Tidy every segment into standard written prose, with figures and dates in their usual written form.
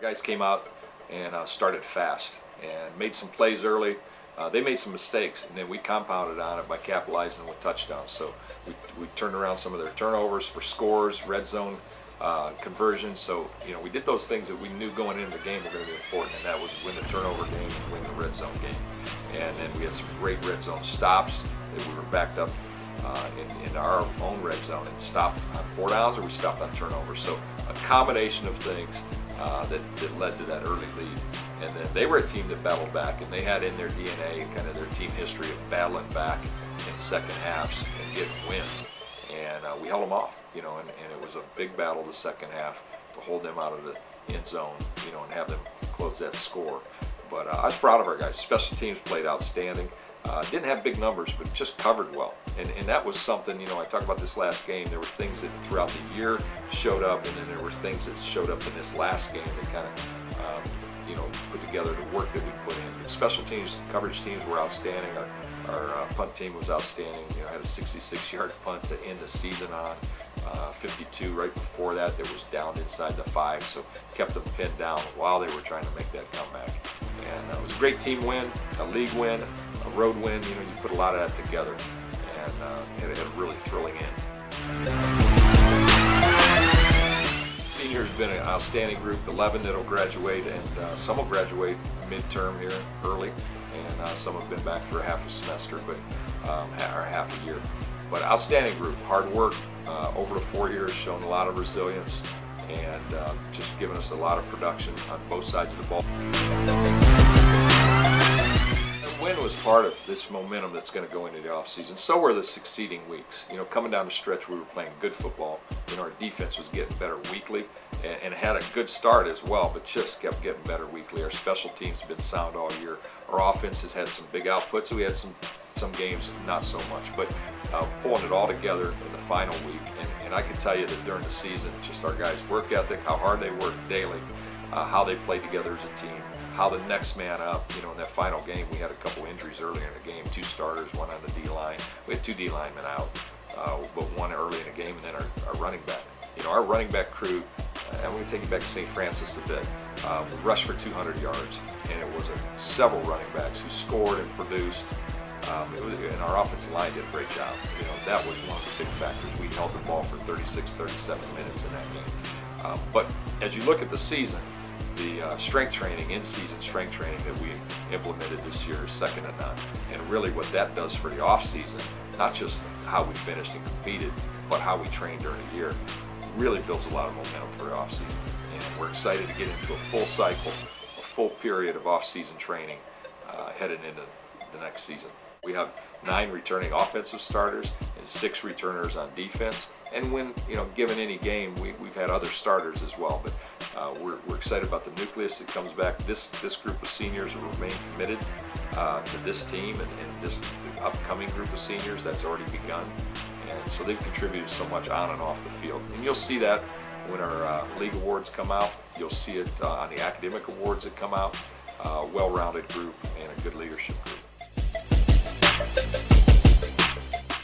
guys came out and started fast and made some plays early. They made some mistakes, and then we compounded on it by capitalizing with touchdowns. So we turned around some of their turnovers for scores, red zone conversions. So we did those things that we knew going into the game were going to be important, and that was win the turnover game and win the red zone game. And then we had some great red zone stops that we were backed up in our own red zone and stopped on 4 downs, or we stopped on turnovers. So a combination of things that led to that early lead. And then they were a team that battled back, and they had in their DNA kind of their team history of battling back in second halves and getting wins. And we held them off, and it was a big battle the second half to hold them out of the end zone, and have them close that score. But I was proud of our guys. Special teams played outstanding. Didn't have big numbers, but just covered well. And that was something, I talked about this last game. There were things that throughout the year showed up, and then there were things that showed up in this last game that kind of put together the work that we put in. The special teams, coverage teams were outstanding. Our punt team was outstanding. Had a 66-yard punt to end the season on. 52 right before that was down inside the 5, so kept them pinned down while they were trying to make that comeback. And it was a great team win, a league win, a road win. You put a lot of that together, and had a really thrilling end. Seniors have been an outstanding group, 11 that'll graduate, and some will graduate midterm here early, and some have been back for a half a semester, or half a year. But outstanding group, hard work over the 4 years, shown a lot of resilience, and just giving us a lot of production on both sides of the ball. The win was part of this momentum that's going to go into the offseason. So were the succeeding weeks. Coming down the stretch, we were playing good football. Our defense was getting better weekly, and had a good start as well, but just kept getting better weekly. Our special teams have been sound all year. Our offense has had some big outputs. So we had some games not so much, but pulling it all together in the final week. And I can tell you that during the season, just our guys' work ethic, how hard they work daily, how they play together as a team, how the next man up. In that final game, we had a couple injuries earlier in the game, 2 starters, 1 on the D-line. We had 2 D-linemen out, but 1 early in the game, and then our running back. Our running back crew, and we're going to take you back to St. Francis a bit, we rushed for 200 yards, and it was several running backs who scored and produced. And our offensive line did a great job. That was one of the big factors. We held the ball for 36, 37 minutes in that game. But as you look at the season, the strength training, in-season strength training that we implemented this year is second to none. And really what that does for the off-season, not just how we finished and competed, but how we trained during the year, really builds a lot of momentum for the off-season. And we're excited to get into a full cycle, a full period of off-season training headed into the next season. We have 9 returning offensive starters and 6 returners on defense. And when, given any game, we've had other starters as well. But we're excited about the nucleus that comes back. This group of seniors will remain committed to this team and this upcoming group of seniors that's already begun. And so they've contributed so much on and off the field. And you'll see that when our league awards come out. You'll see it on the academic awards that come out. Well-rounded group and a good leadership group.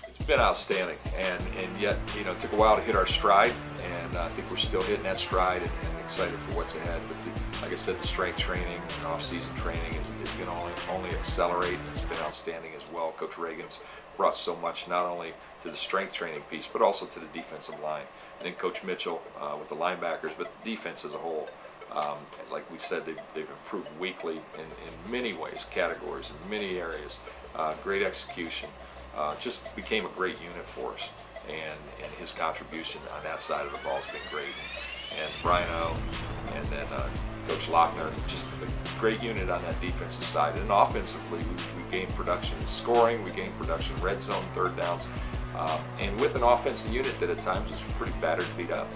It's been outstanding, and yet it took a while to hit our stride, and I think we're still hitting that stride and excited for what's ahead. But like I said, the strength training and off-season training is going to only accelerate, and it's been outstanding as well. Coach Reagan's brought so much, not only to the strength training piece, but also to the defensive line. And then Coach Mitchell with the linebackers, but the defense as a whole. Like we said, they've improved weekly in many ways, categories, in many areas. Great execution. Just became a great unit for us, and his contribution on that side of the ball has been great. And Brian O, and then Coach Lochner, just a great unit on that defensive side. And offensively, we gained production in scoring, we gained production red zone, third downs, and with an offensive unit that at times was pretty battered, beat up.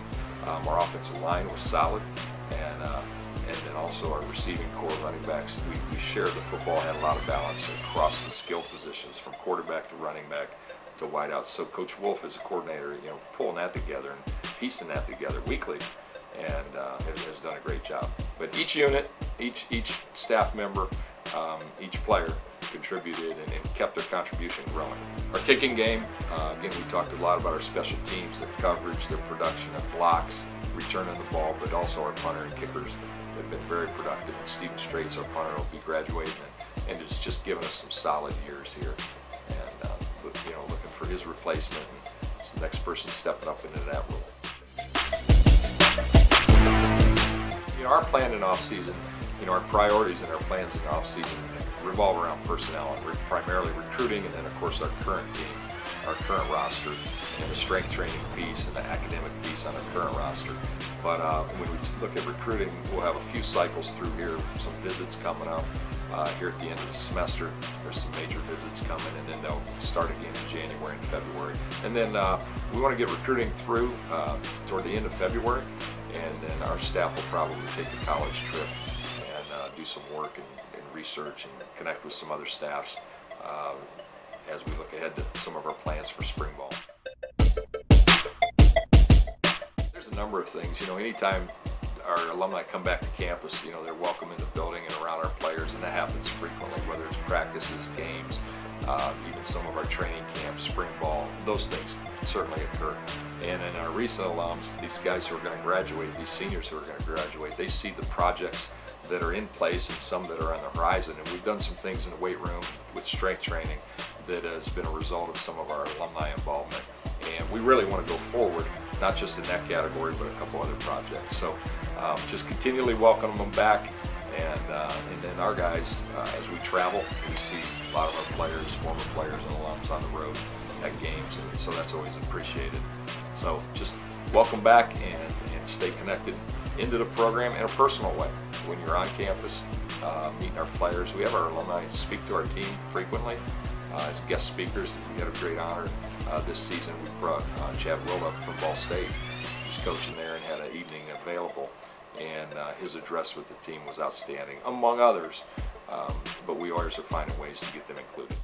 Our offensive line was solid, and then also our receiving core running backs, we shared the football, had a lot of balance across the skill positions from quarterback to running back to wideouts. So Coach Wolf as a coordinator, pulling that together and piecing that together weekly, and has done a great job. But each unit, each staff member, each player contributed and kept their contribution growing. Our kicking game, again, we talked a lot about our special teams, their coverage, their production of blocks, returning the ball, but also our punter and kickers They've been very productive. And Stephen Straits, our punter, will be graduating, and it's just given us some solid years here. And looking for his replacement, and it's the next person stepping up into that role. Our plan in off-season, our priorities and our plans in off-season revolve around personnel, and primarily recruiting, and then of course our current team, our current roster, and the strength training piece and the academic piece on our current roster. But when we look at recruiting, we'll have a few cycles through here, some visits coming up here at the end of the semester. There's some major visits coming, and then they'll start again in January and February. And then we want to get recruiting through toward the end of February, and then our staff will probably take a college trip and do some work and research and connect with some other staffs as we look ahead to some of our plans for spring ball. There's a number of things. Anytime our alumni come back to campus, they're welcome in the building and around our players, and that happens frequently, whether it's practices, games, even some of our training camps, spring ball. Those things certainly occur. And in our recent alums, these guys who are going to graduate, these seniors who are going to graduate, they see the projects that are in place and some that are on the horizon. And we've done some things in the weight room with strength training that has been a result of some of our alumni involvement. And we really want to go forward, not just in that category, but a couple other projects. So just continually welcome them back. And then our guys, as we travel, we see a lot of our players, former players and alums on the road at games, and so that's always appreciated. So just welcome back and stay connected into the program in a personal way. When you're on campus, meeting our players, we have our alumni speak to our team frequently as guest speakers. We had a great honor this season. We brought Chad Will up from Ball State. He's coaching there and had an evening available, and his address with the team was outstanding, among others, but we always are finding ways to get them included.